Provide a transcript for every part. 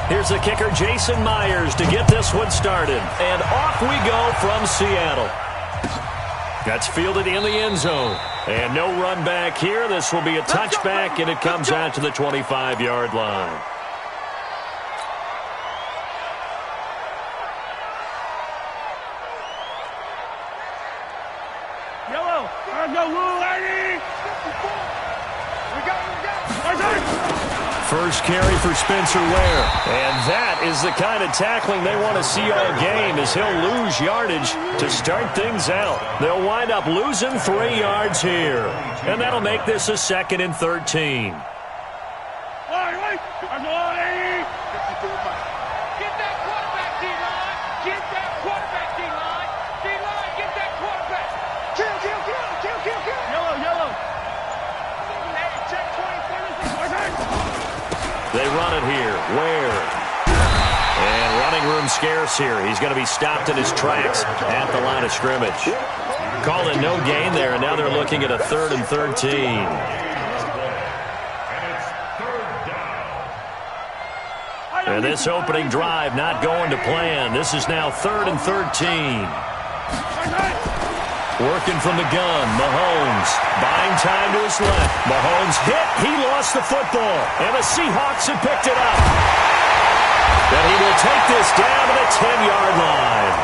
Here's the kicker, Jason Myers, to get this one started. And off we go from Seattle. That's fielded in the end zone. And no run back here. This will be a touchback, and it comes out to the 25-yard line. Yellow. No rule, lady. We got. First carry for Spencer Ware. And that is the kind of tackling they want to see all game, as he'll lose yardage to start things out. They'll wind up losing 3 yards here. And that'll make this a 2nd and 13. Get that quarterback, D-line. Get that quarterback, D-line. D-line, get that quarterback. Kill. Yellow. Hey, check 20, 30. They run it here. Ware. And running room scarce here. He's going to be stopped in his tracks at the line of scrimmage. Call it no gain there, and now they're looking at a 3rd and 13. And this opening drive not going to plan. This is now 3rd and 13. Working from the gun, Mahomes buying time to his left. Mahomes hit. He lost the football. And the Seahawks have picked it up. And he will take this down to the 10-yard line.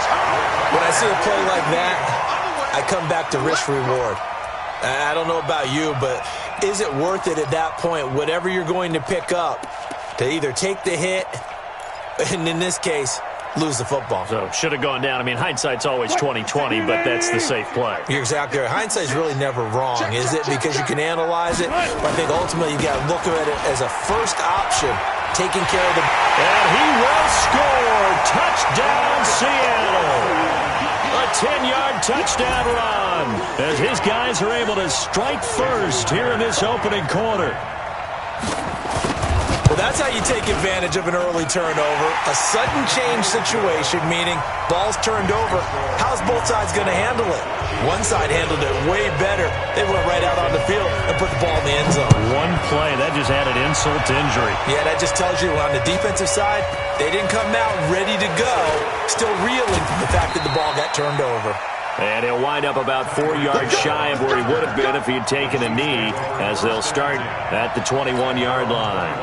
When I see a play like that, I come back to risk-reward. I don't know about you, but is it worth it at that point, whatever you're going to pick up, to either take the hit, and in this case, lose the football? So, should have gone down. I mean, hindsight's always 20/20, but that's the safe play. You're exactly right. Hindsight's really never wrong, is it? Because you can analyze it, but I think ultimately you got to look at it as a first option, taking care of the... And he will score. Touchdown, Seattle. A 10-yard touchdown run, as his guys are able to strike first here in this opening quarter. Well, that's how you take advantage of an early turnover. A sudden change situation, meaning ball's turned over. How's both sides going to handle it? One side handled it way better. They went right out on the field and put the ball in the end zone. One play, that just added insult to injury. Yeah, that just tells you on the defensive side, they didn't come out ready to go, still reeling from the fact that the ball got turned over. And he'll wind up about 4 yards shy of where he would have been if he had taken a knee, as they'll start at the 21-yard line.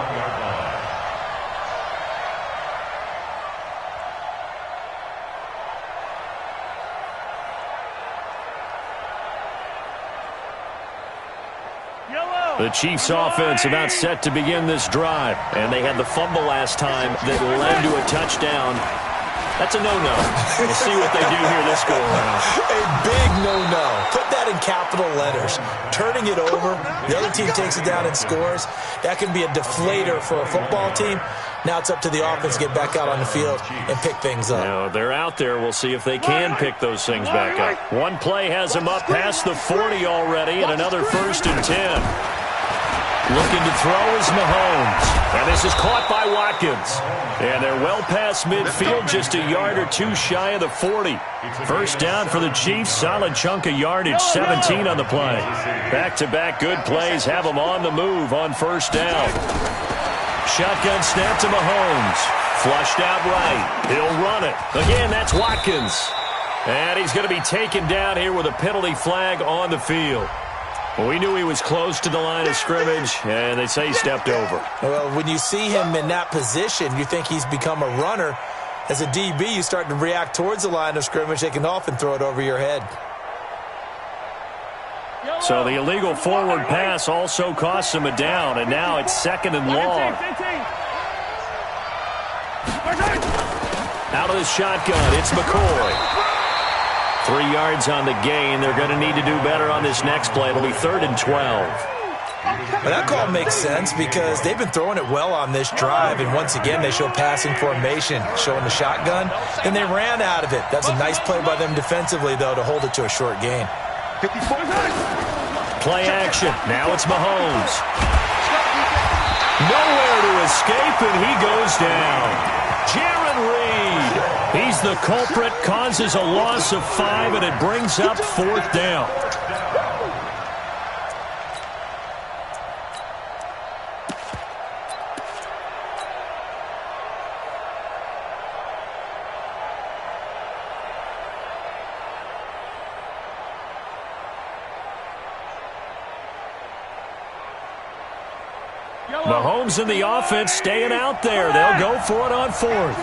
The Chiefs offense about set to begin this drive. And they had the fumble last time that led to a touchdown. That's a no-no. We'll see what they do here this go-around. A big no-no. Put that in capital letters. Turning it over, the other team takes it down and scores. That can be a deflator for a football team. Now it's up to the offense to get back out on the field and pick things up. Now, they're out there. We'll see if they can pick those things back up. One play has them up past the 40 already, and another 1st and 10. Looking to throw is Mahomes. And this is caught by Watkins. And they're well past midfield, just a yard or two shy of the 40. First down for the Chiefs. Solid chunk of yardage, 17 on the play. Back-to-back good plays have them on the move on first down. Shotgun snap to Mahomes. Flushed out right. He'll run it. Again, that's Watkins. And he's going to be taken down here with a penalty flag on the field. Well, we knew he was close to the line of scrimmage, and they say he stepped over. Well, when you see him in that position, you think he's become a runner. As a DB, you start to react towards the line of scrimmage. They can often throw it over your head. So the illegal forward pass also costs him a down, and now it's 2nd and long. Out of the shotgun, it's McCoy. 3 yards on the gain. They're going to need to do better on this next play. It'll be 3rd and 12. Well, that call makes sense because they've been throwing it well on this drive, and once again they show passing formation, showing the shotgun, and they ran out of it. That's a nice play by them defensively, though, to hold it to a short gain. Play action. Now it's Mahomes. Nowhere to escape, and he goes down. Jaron Reed. He's the culprit, causes a loss of 5, and it brings up 4th down. Mahomes and the offense staying out there. They'll go for it on fourth.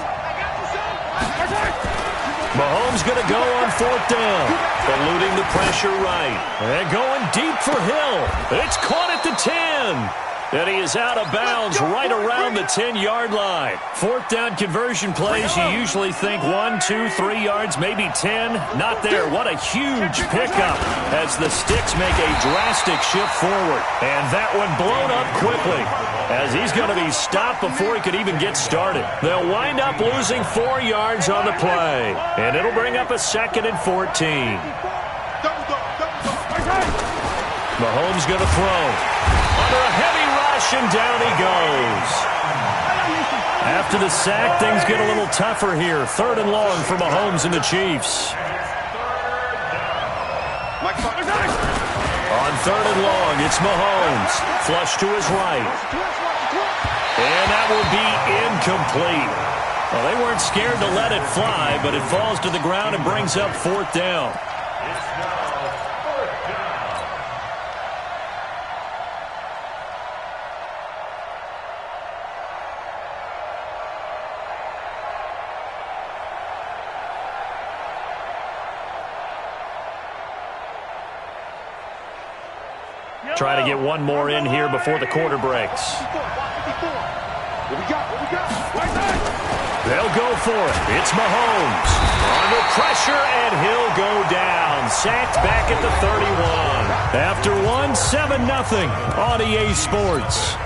Mahomes going to go on fourth down. Eluding the pressure right. And going deep for Hill. It's caught at the 10. And he is out of bounds right around the 10-yard line. Fourth down conversion plays, you usually think 1, 2, 3 yards, maybe 10. Not there. What a huge pickup as the sticks make a drastic shift forward. And that one blown up quickly as he's going to be stopped before he could even get started. They'll wind up losing 4 yards on the play. And it'll bring up a 2nd and 14. Mahomes going to throw. Under a heavy rush, and down he goes. After the sack, things get a little tougher here. 3rd and long for Mahomes and the Chiefs. On 3rd and long, it's Mahomes. Flush to his right. And that will be incomplete. Well, they weren't scared to let it fly, but it falls to the ground and brings up 4th down. Trying to get one more in here before the quarter breaks. They'll go for it. It's Mahomes. Under pressure, and he'll go down. Sacked back at the 31. After one, 7-0 on EA Sports.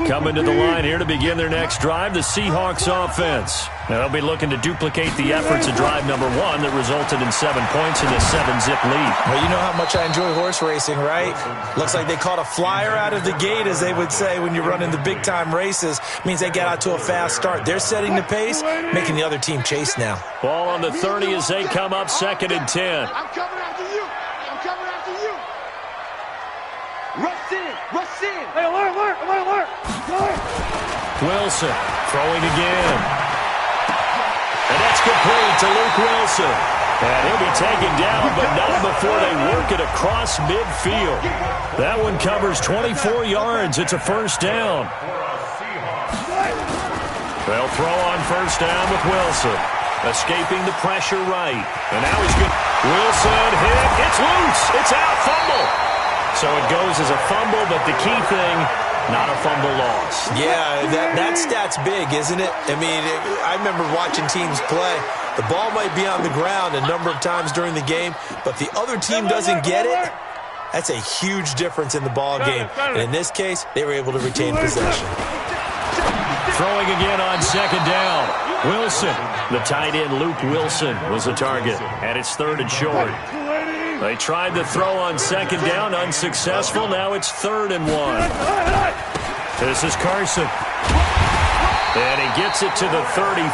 Coming to the line here to begin their next drive, the Seahawks offense. Now they'll be looking to duplicate the efforts of drive number 1 that resulted in 7 points in a 7-zip lead. Well, you know how much I enjoy horse racing, right? Looks like they caught a flyer out of the gate, as they would say when you're running the big-time races. Means they get out to a fast start. They're setting the pace, making the other team chase now. Ball on the 30 as they come up 2nd and 10. I'm coming after you. I'm coming after you. Rush in. Rush in. Hey, alert, alert, alert, alert. Wilson throwing again. And that's complete to Luke Wilson. And he'll be taken down, but not before they work it across midfield. That one covers 24 yards. It's a 1st down. They'll throw on 1st down with Wilson. Escaping the pressure right. And now he's good. Wilson hit. It's loose. It's out. Fumble. So it goes as a fumble, but the key thing, not a fumble loss. Yeah, that stat's big, isn't it? I mean, I remember watching teams play. The ball might be on the ground a number of times during the game, but the other team doesn't get it. That's a huge difference in the ball game. And in this case, they were able to retain possession. Throwing again on 2nd down. Wilson, the tight end Luke Wilson, was the target. And it's 3rd and short. They tried to throw on 2nd down, unsuccessful. Now it's 3rd and 1. This is Carson. And he gets it to the 34.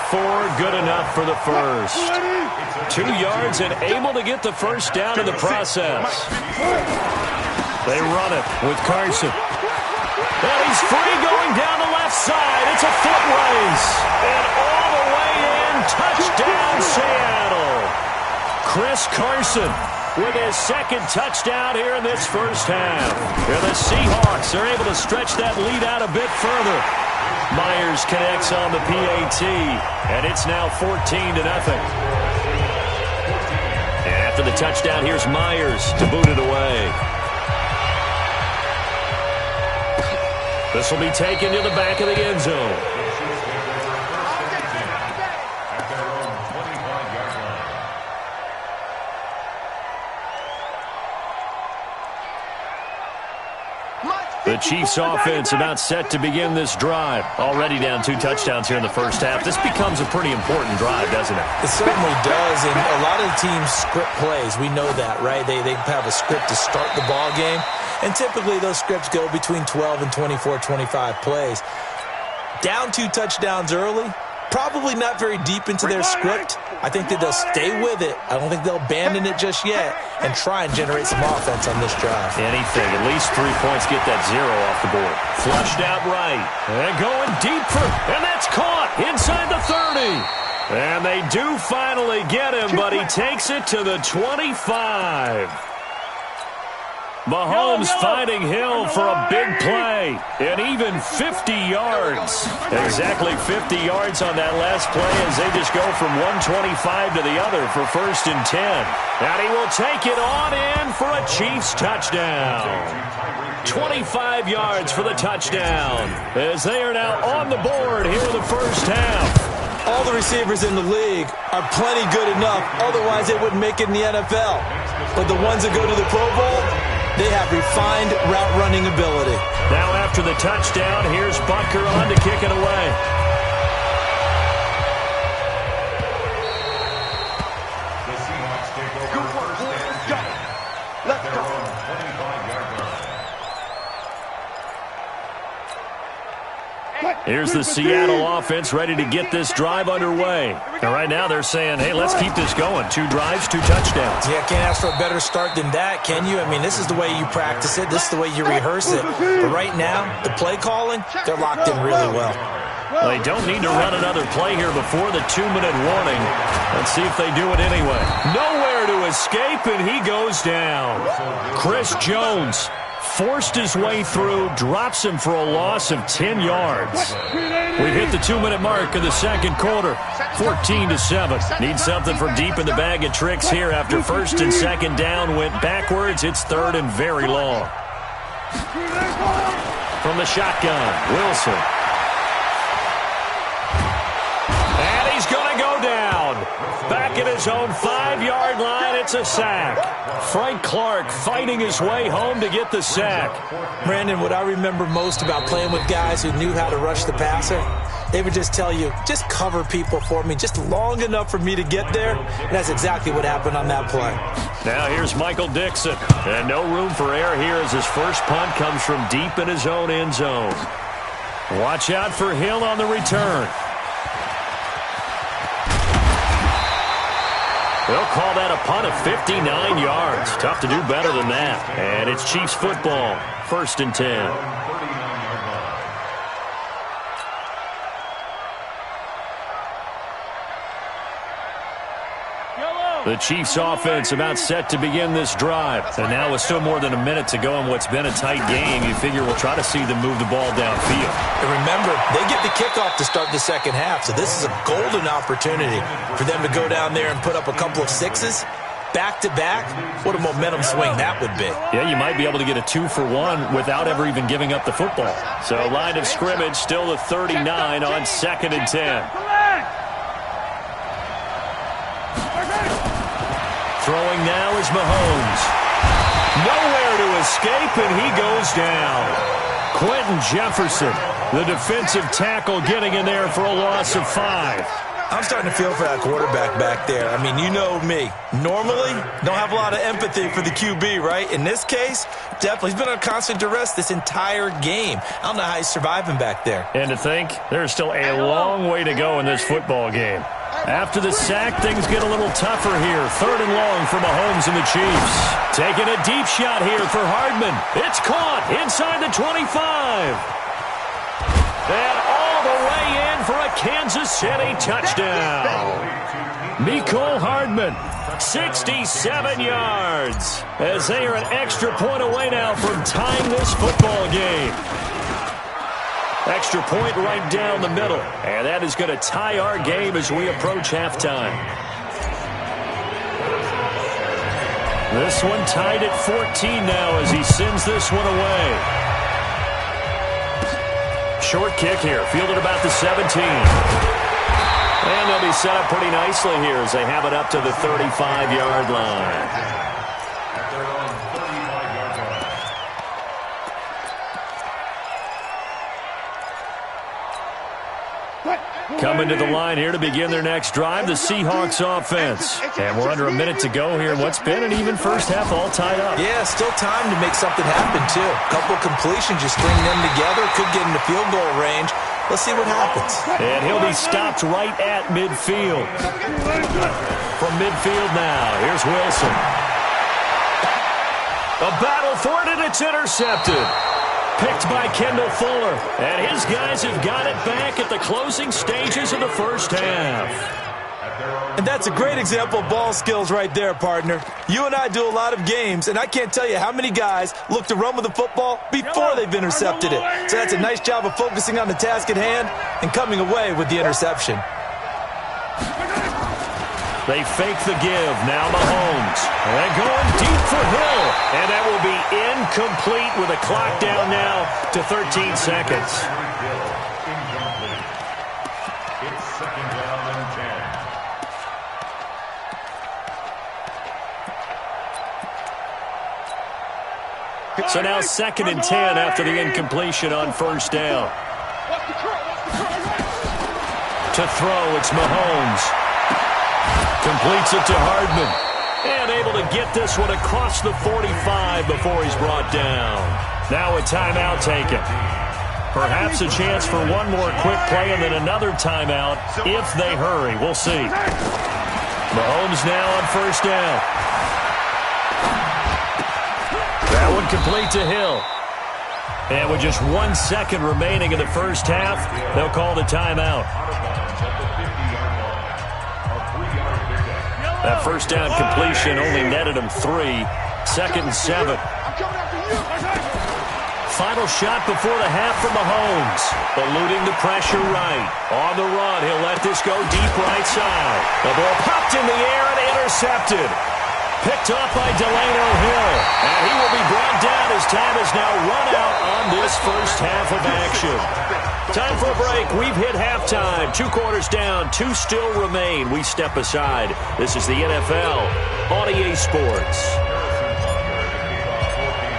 Good enough for the 1st. 2 yards and able to get the 1st down in the process. They run it with Carson. And he's free going down the left side. It's a foot race. And all the way in. Touchdown, Seattle. Chris Carson with his 2nd touchdown here in this 1st half. And the Seahawks are able to stretch that lead out a bit further. Myers connects on the PAT, and it's now 14-0. And after the touchdown, here's Myers to boot it away. This will be taken to the back of the end zone. The Chiefs offense about set to begin this drive. Already down 2 touchdowns here in the 1st half. This becomes a pretty important drive, doesn't it? It certainly does, and a lot of the teams script plays. We know that, right? They have a script to start the ball game, and typically those scripts go between 12 and 24, 25 plays. Down 2 touchdowns early, probably not very deep into their script. I think that they'll stay with it. I don't think they'll abandon it just yet and try and generate some offense on this drive. Anything. At least 3 points, get that 0 off the board. Flushed out right. And going deep for, and that's caught inside the 30. And they do finally get him, but he takes it to the 25. Mahomes finding Hill for a big play, and even 50 yards. Exactly 50 yards on that last play as they just go from 125 to the other for 1st and 10. And he will take it on in for a Chiefs touchdown. 25 yards for the touchdown as they are now on the board here in the first half. All the receivers in the league are plenty good enough, otherwise they wouldn't make it in the NFL. But the ones that go to the Pro Bowl, they have refined route running ability. Now after the touchdown, here's Butker on to kick it away. Good work, boys. Go. Let's go. Here's the Seattle offense ready to get this drive underway. And right now they're saying, hey, let's keep this going. 2 drives, 2 touchdowns. Yeah, can't ask for a better start than that, can you? I mean, this is the way you practice it. This is the way you rehearse it. But right now, the play calling, they're locked in really well. Well, they don't need to run another play here before the 2-minute warning. Let's see if they do it anyway. Nowhere to escape, and he goes down. Chris Jones forced his way through, drops him for a loss of 10 yards. We've hit the 2-minute mark of the second quarter, 14-7. Need something from deep in the bag of tricks here after 1st and 2nd down went backwards. It's 3rd and very long. From the shotgun, Wilson. And he's going to go down. Back at his own 5-yard line, it's a sack. Frank Clark fighting his way home to get the sack. Brandon, what I remember most about playing with guys who knew how to rush the passer, they would just tell you, just cover people for me, just long enough for me to get there. And that's exactly what happened on that play. Now here's Michael Dixon. And no room for error here as his first punt comes from deep in his own end zone. Watch out for Hill on the return. They'll call that a punt of 59 yards. Tough to do better than that. And it's Chiefs football, 1st and 10. The Chiefs offense about set to begin this drive. And now with still more than a minute to go in what's been a tight game, you figure we'll try to see them move the ball downfield. And remember, they get the kickoff to start the second half, so this is a golden opportunity for them to go down there and put up a couple of 6s. Back-to-back, what a momentum swing that would be. Yeah, you might be able to get a 2-for-1 without ever even giving up the football. So line of scrimmage still the 39 on 2nd and 10. Throwing now is Mahomes. Nowhere to escape, and he goes down. Quentin Jefferson, the defensive tackle, getting in there for a loss of 5. I'm starting to feel for that quarterback back there. I mean, you know me. Normally, don't have a lot of empathy for the QB, right? In this case, definitely. He's been on constant duress this entire game. I don't know how he's surviving back there. And to think, there's still a long way to go in this football game. After the sack, things get a little tougher here. 3rd and long for Mahomes and the Chiefs. Taking a deep shot here for Hardman. It's caught inside the 25. And all the way in for a Kansas City touchdown. Mecole Hardman, 67 yards. As they are an extra point away now from tying this football game. Extra point right down the middle. And that is going to tie our game as we approach halftime. This one tied at 14 now as he sends this one away. Short kick here, fielded about the 17. And they'll be set up pretty nicely here as they have it up to the 35-yard line. Coming to the line here to begin their next drive, the Seahawks offense. And we're under a minute to go here in what's been an even first half, all tied up. Yeah, still time to make something happen, too. A couple completions, you string them together, could get into field goal range. Let's see what happens. And he'll be stopped right at midfield. From midfield now, here's Wilson. A battle for it, and it's intercepted. Picked by Kendall Fuller. And his guys have got it back at the closing stages of the first half. And that's a great example of ball skills right there, partner. You and I do a lot of games, and I can't tell you how many guys look to run with the football before they've intercepted it. So that's a nice job of focusing on the task at hand and coming away with the interception. They fake the give. Now Mahomes. And going deep for Hill. And that will be incomplete with a clock down now to 13 seconds. So now 2nd and 10 after the incompletion on first down. To throw, it's Mahomes. Completes it to Hardman. And able to get this one across the 45 before he's brought down. Now a timeout taken. Perhaps a chance for one more quick play and then another timeout if they hurry. We'll see. Mahomes now on first down. That one complete to Hill. And with just 1 second remaining in the first half, they'll call the timeout. That first down completion only netted him 3. 2nd and 7. Final shot before the half for Mahomes. Eluding the pressure right. On the run, he'll let this go deep right side. The ball popped in the air and intercepted. Picked up by Delano Hill. And he will be brought down as time is now run out on this first half of action. Time for a break. We've hit halftime. 2 quarters down. 2 still remain. We step aside. This is the NFL on EA Sports.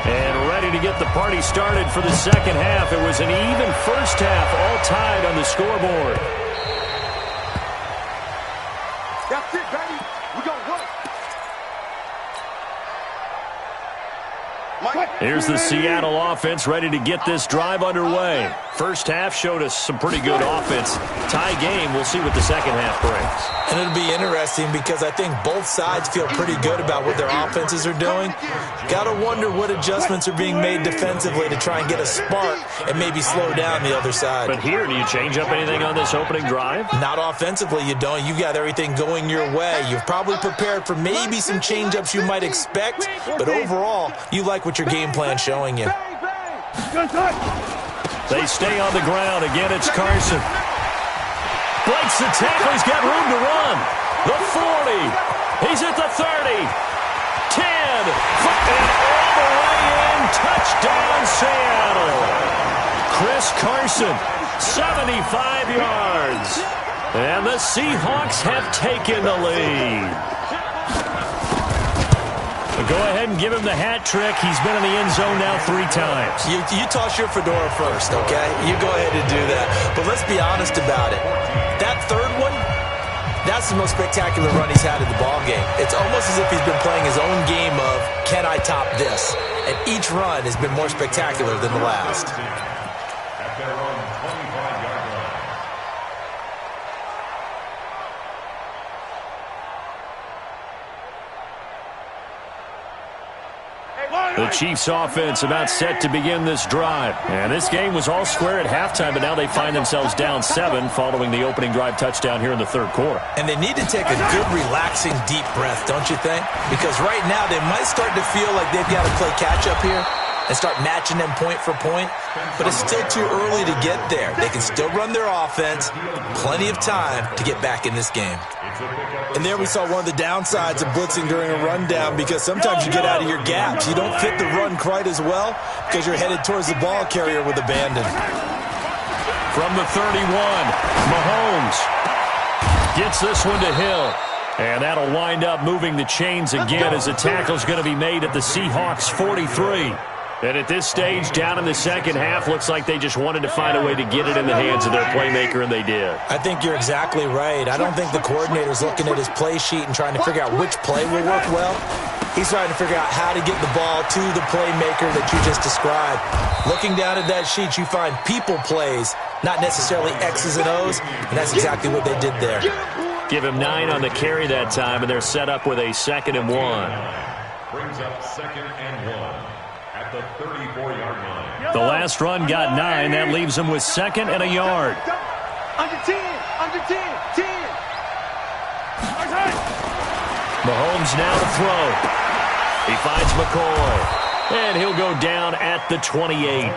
And ready to get the party started for the second half. It was an even first half, all tied on the scoreboard. That's it, baby. We're going to work. Here's the Seattle offense ready to get this drive underway. First half showed us some pretty good offense. Tie game, we'll see what the second half brings. And it'll be interesting because I think both sides feel pretty good about what their offenses are doing. Got to wonder what adjustments are being made defensively to try and get a spark and maybe slow down the other side. But here, do you change up anything on this opening drive? Not offensively, you don't. You've got everything going your way. You've probably prepared for maybe some change-ups you might expect, but overall, you like what your game plan's showing you. They stay on the ground. Again, it's Carson. Breaks the tackle. He's got room to run. The 40. He's at the 30. 10. And all the way in. Touchdown, Seattle. Chris Carson, 75 yards. And the Seahawks have taken the lead. Go ahead and give him the hat trick. He's been in the end zone now 3 times. You toss your fedora first, okay? You go ahead and do that. But let's be honest about it. That third one, that's the most spectacular run he's had in the ballgame. It's almost as if he's been playing his own game of, can I top this? And each run has been more spectacular than the last. The Chiefs offense about set to begin this drive. And this game was all square at halftime, but now they find themselves down 7 following the opening drive touchdown here in the third quarter. And they need to take a good, relaxing, deep breath, don't you think? Because right now they might start to feel like they've got to play catch-up here and start matching them point for point. But it's still too early to get there. They can still run their offense. Plenty of time to get back in this game. And there we saw one of the downsides of blitzing during a rundown, because sometimes you get out of your gaps. You don't fit the run quite as well because you're headed towards the ball carrier with abandon. From the 31, Mahomes gets this one to Hill. And that'll wind up moving the chains again as the tackle's going to be made at the Seahawks 43. And at this stage, down in the second half, looks like they just wanted to find a way to get it in the hands of their playmaker, and they did. I think you're exactly right. I don't think the coordinator's looking at his play sheet and trying to figure out which play will work well. He's trying to figure out how to get the ball to the playmaker that you just described. Looking down at that sheet, you find people plays, not necessarily X's and O's, and that's exactly what they did there. Give him 9 on the carry that time, and they're set up with a 2nd and 1. Brings up 2nd and 1. At the 34-yard line. The last run got 9. That leaves him with 2nd and a yard. Under 10. Under 10. 10. Mahomes now to throw. He finds McCoy. And he'll go down at the 28.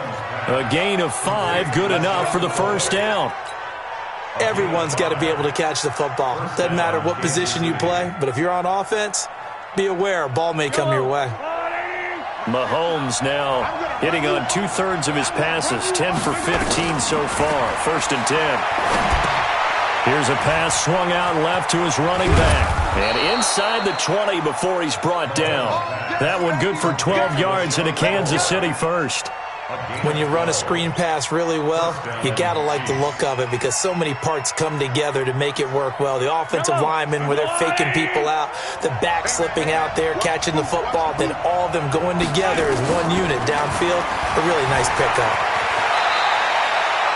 A gain of 5, good enough for the first down. Everyone's got to be able to catch the football. Doesn't matter what position you play, but if you're on offense, be aware a ball may come your way. Mahomes now hitting on 2/3 of his passes, 10 for 15 so far. 1st and 10. Here's a pass swung out left to his running back. And inside the 20 before he's brought down. That one good for 12 yards in a Kansas City first. When you run a screen pass really well, you got to like the look of it because so many parts come together to make it work well. The offensive linemen where they're faking people out, the back slipping out there, catching the football, then all of them going together as one unit downfield. A really nice pickup.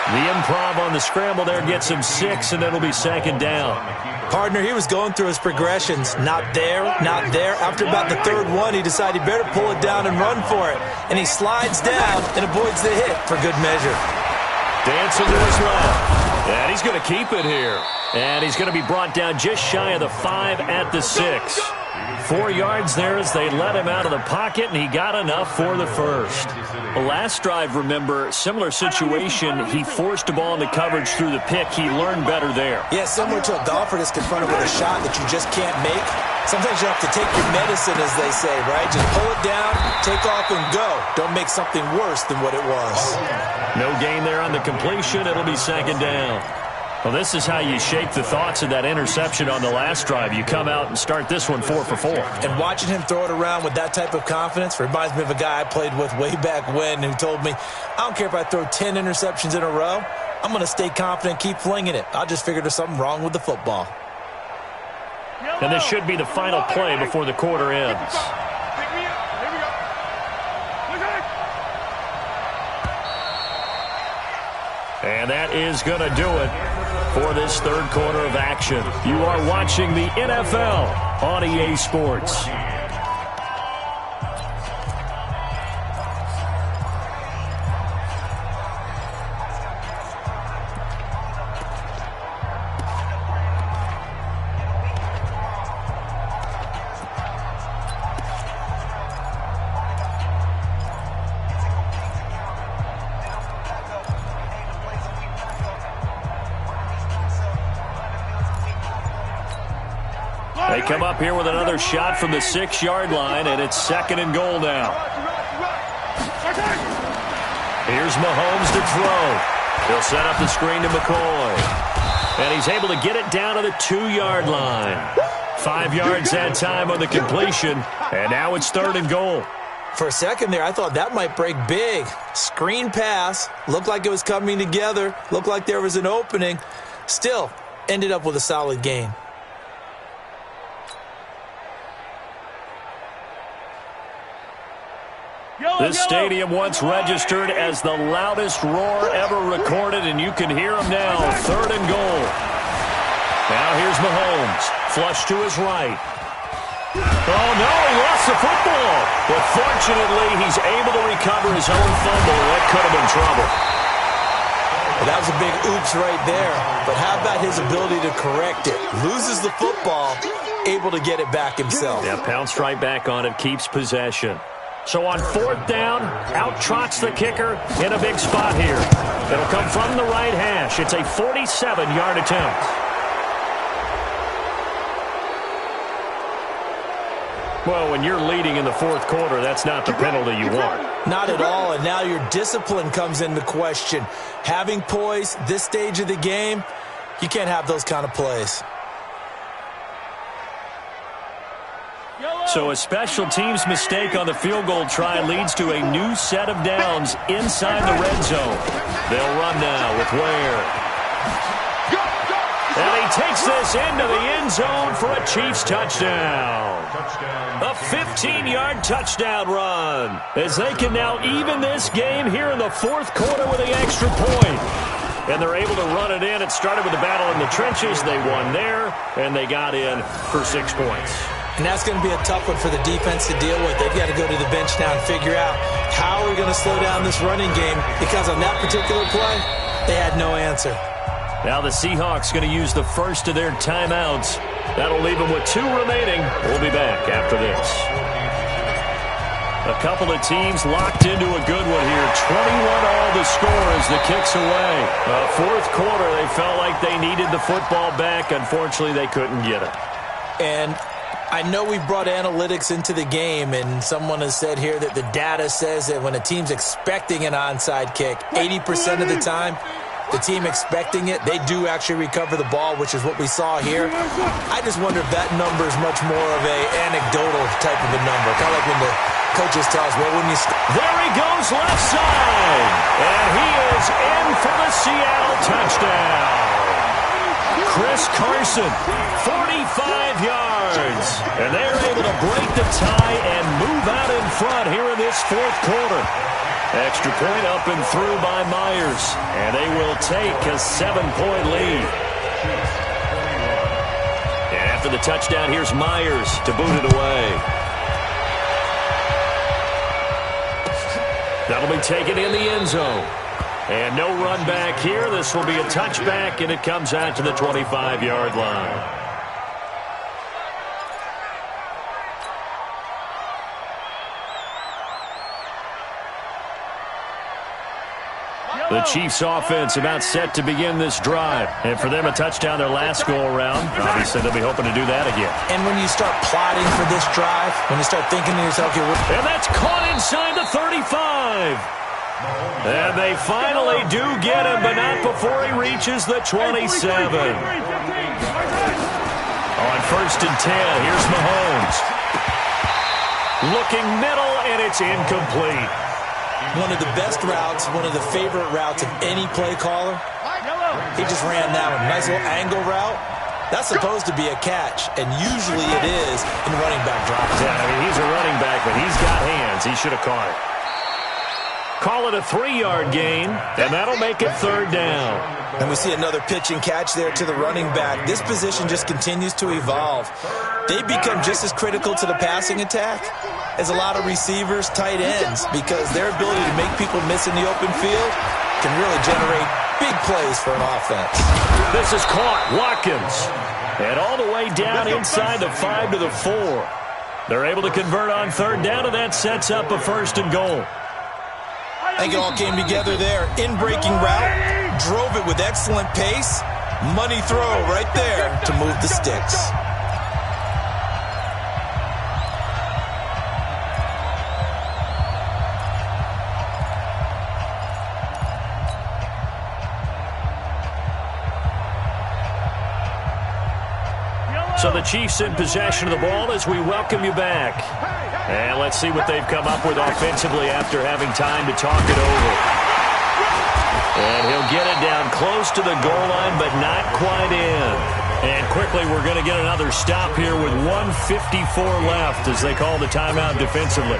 The improv on the scramble there gets him 6, and it'll be 2nd down. Partner, he was going through his progressions. Not there, not there. After about the 3rd one, he decided he better pull it down and run for it. And he slides down and avoids the hit for good measure. Dancing to his left. And he's going to keep it here. And he's going to be brought down just shy of the 5 at the 6. 4 yards there as they let him out of the pocket, and he got enough for the first. The last drive, remember, similar situation. He forced the ball into coverage through the pick. He learned better there. Yeah, similar to a golfer that's confronted with a shot that you just can't make. Sometimes you have to take your medicine, as they say, right? Just pull it down, take off, and go. Don't make something worse than what it was. No gain there on the completion. It'll be 2nd down. Well, this is how you shake the thoughts of that interception on the last drive. You come out and start this one 4 for 4. And watching him throw it around with that type of confidence reminds me of a guy I played with way back when who told me, I don't care if I throw 10 interceptions in a row. I'm going to stay confident, keep flinging it. I just figured there's something wrong with the football. And this should be the final play before the quarter ends. And that is going to do it for this 3rd quarter of action. You are watching the NFL on EA Sports. They come up here with another shot from the 6-yard line, and it's 2nd and goal now. Here's Mahomes to throw. He'll set up the screen to McCoy. And he's able to get it down to the 2-yard line. 5 yards that time on the completion, and now it's 3rd and goal. For a second there, I thought that might break big. Screen pass. Looked like it was coming together. Looked like there was an opening. Still, ended up with a solid gain. This stadium once registered as the loudest roar ever recorded, and you can hear him now. 3rd and goal. Now here's Mahomes. Flush to his right. Oh, no, he lost the football. But fortunately, he's able to recover his own fumble. That could have been trouble. Well, that was a big oops right there. But how about his ability to correct it? Loses the football, able to get it back himself. Yeah, pounced right back on it, keeps possession. So on 4th down, out trots the kicker in a big spot here. It'll come from the right hash. It's a 47-yard attempt. Well, when you're leading in the 4th quarter, that's not the penalty you want. Not at all, and now your discipline comes into question. Having poise, this stage of the game, you can't have those kind of plays. So a special teams mistake on the field goal try leads to a new set of downs inside the red zone. They'll run now with Ware. And he takes this into the end zone for a Chiefs touchdown. A 15-yard touchdown run as they can now even this game here in the 4th quarter with the extra point. And they're able to run it in. It started with the battle in the trenches. They won there, and they got in for 6 points. And that's going to be a tough one for the defense to deal with. They've got to go to the bench now and figure out how we're going to slow down this running game, because on that particular play, they had no answer. Now the Seahawks going to use the first of their timeouts That'll leave them with 2 remaining. We'll be back after this. A couple of teams locked into a good one here. 21-all the score as the kick's away. Fourth quarter, they felt like they needed the football back. Unfortunately, they couldn't get it. And I know we brought analytics into the game, and someone has said here that the data says that when a team's expecting an onside kick, 80% of the time, the team expecting it, they do actually recover the ball, which is what we saw here. I just wonder if that number is much more of a anecdotal type of a number. Kind of like when the coaches tell us, well, when you... There he goes left side. And he is in for the Seattle touchdown. Chris Carson, 45 yards. And they're able to break the tie and move out in front here in this fourth quarter. Extra point up and through by Myers. And they will take a 7-point lead. And after the touchdown, here's Myers to boot it away. That'll be taken in the end zone. And no run back here. This will be a touchback, and it comes out to the 25-yard line. The Chiefs offense about set to begin this drive. And for them, a touchdown their last go-around. Obviously, they'll be hoping to do that again. And when you start plotting for this drive, when you start thinking to yourself, and that's caught inside the 35. And they finally do get him, but not before he reaches the 27. On 1st and 10, here's Mahomes. Looking middle, and it's incomplete. One of the best routes, one of the favorite routes of any play caller. He just ran that one. Nice little angle route. That's supposed to be a catch, and usually it is in running back drops. Yeah, I mean, he's a running back, but he's got hands. He should have caught it. Call it a 3-yard gain, and that'll make it 3rd down. And we see another pitch and catch there to the running back. This position just continues to evolve. They become just as critical to the passing attack as a lot of receivers, tight ends, because their ability to make people miss in the open field can really generate big plays for an offense. This is caught. Watkins. And all the way down inside the 5 to the 4. They're able to convert on 3rd down, and that sets up a 1st and goal. I think it all came together there. In-breaking route, drove it with excellent pace. Money throw right there to move the sticks. So the Chiefs in possession of the ball as we welcome you back. And let's see what they've come up with offensively after having time to talk it over. And he'll get it down close to the goal line, but not quite in. And quickly, we're going to get another stop here with 1:54 left as they call the timeout defensively.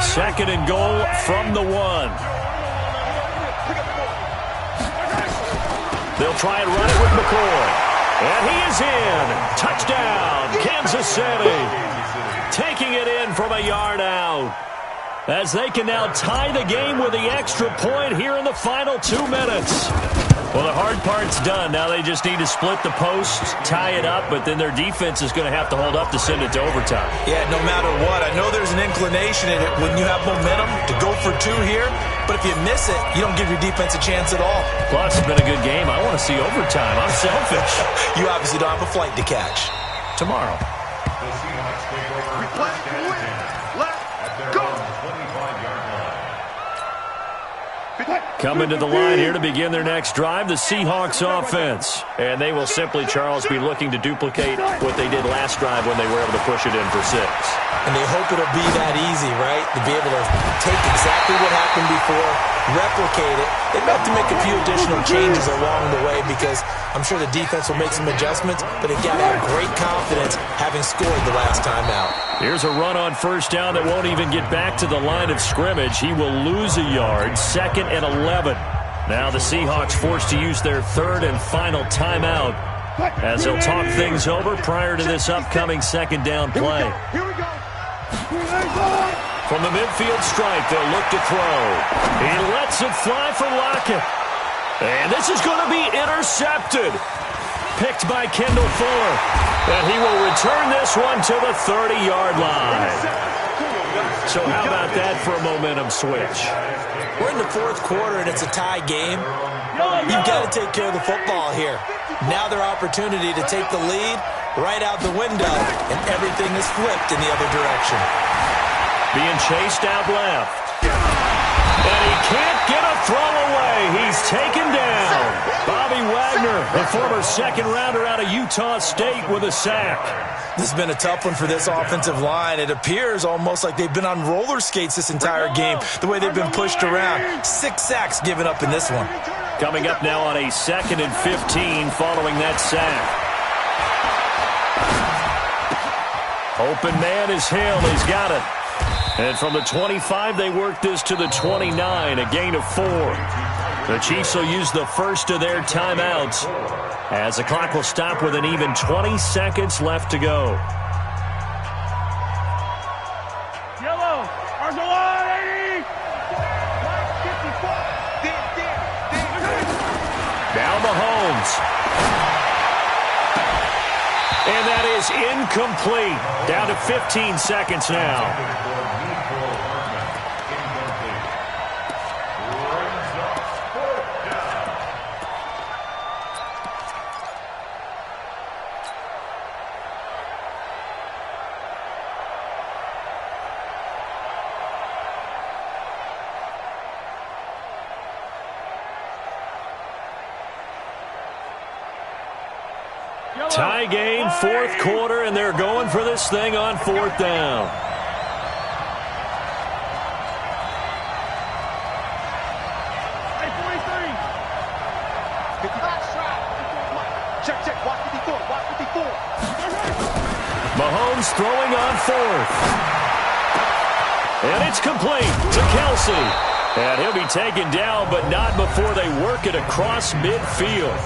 Second and goal from the 1. They'll try and run it with McCoy. And he is in. Touchdown, Kansas City. Taking it in from a yard out. As they can now tie the game with the extra point here in the final 2 minutes. Well, the hard part's done. Now they just need to split the post, tie it up, but then their defense is going to have to hold up to send it to overtime. Yeah, no matter what. I know there's an inclination in it when you have momentum to go for 2 here, but if you miss it, you don't give your defense a chance at all. Plus, it's been a good game. I want to see overtime. I'm selfish. You obviously don't have a flight to catch. Tomorrow. Coming to the line here to begin their next drive, the Seahawks offense. And they will simply, Charles, be looking to duplicate what they did last drive when they were able to push it in for 6. And they hope it'll be that easy, right? To be able to take exactly what happened before, replicate it. They may have to make a few additional changes along the way because I'm sure the defense will make some adjustments, but they got to have great confidence having scored the last time out. Here's a run on 1st down that won't even get back to the line of scrimmage. He will lose a yard. 2nd and 11. Now the Seahawks forced to use their 3rd and final timeout as they'll talk things over prior to this upcoming 2nd down play. Here we go. From the midfield stripe, they'll look to throw. He lets it fly for Lockett. And this is going to be intercepted. Picked by Kendall Fuller. And he will return this one to the 30-yard line. So how about that for a momentum switch? We're in the fourth quarter, and it's a tie game. You've got to take care of the football here. Now their opportunity to take the lead right out the window, and everything is flipped in the other direction. Being chased out left. And he can't get a throw away. He's taken down. Bobby Wagner, the former second-rounder out of Utah State, with a sack. This has been a tough one for this offensive line. It appears almost like they've been on roller skates this entire game, the way they've been pushed around. 6 sacks given up in this one. Coming up now on a 2nd and 15 following that sack. Open man is Hill. He's got it. And from the 25, they work this to the 29, a gain of 4. The Chiefs will use the first of their timeouts as the clock will stop with an even 20 seconds left to go. Yellow, Argelani! Now Mahomes. And that is incomplete. Down to 15 seconds now. Tie game, fourth quarter, and they're going for this thing on 4th down. Mahomes throwing on 4th. And it's complete to Kelsey. And he'll be taken down, but not before they work it across midfield.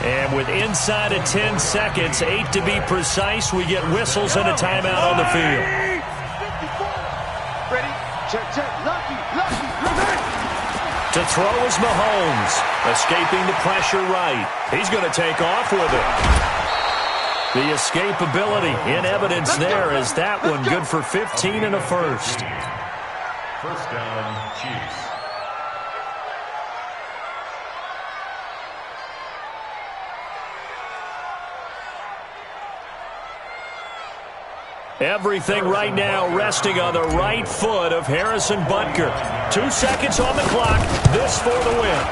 And with inside of 10 seconds, 8 to be precise, we get whistles and a timeout on the field. Ready? Check, check. Lucky. To throw is Mahomes, escaping the pressure right. He's going to take off with it. The escapability in evidence there as that one good for 15 and a first. First down, Chiefs. Everything right now resting on the right foot of Harrison Butker. 2 seconds on the clock. This for the win.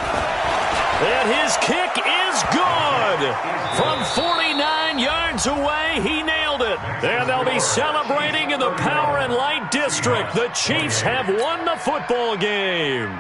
And his kick is good. From 49 yards away, he nailed it. And they'll be celebrating in the Power and Light District. The Chiefs have won the football game.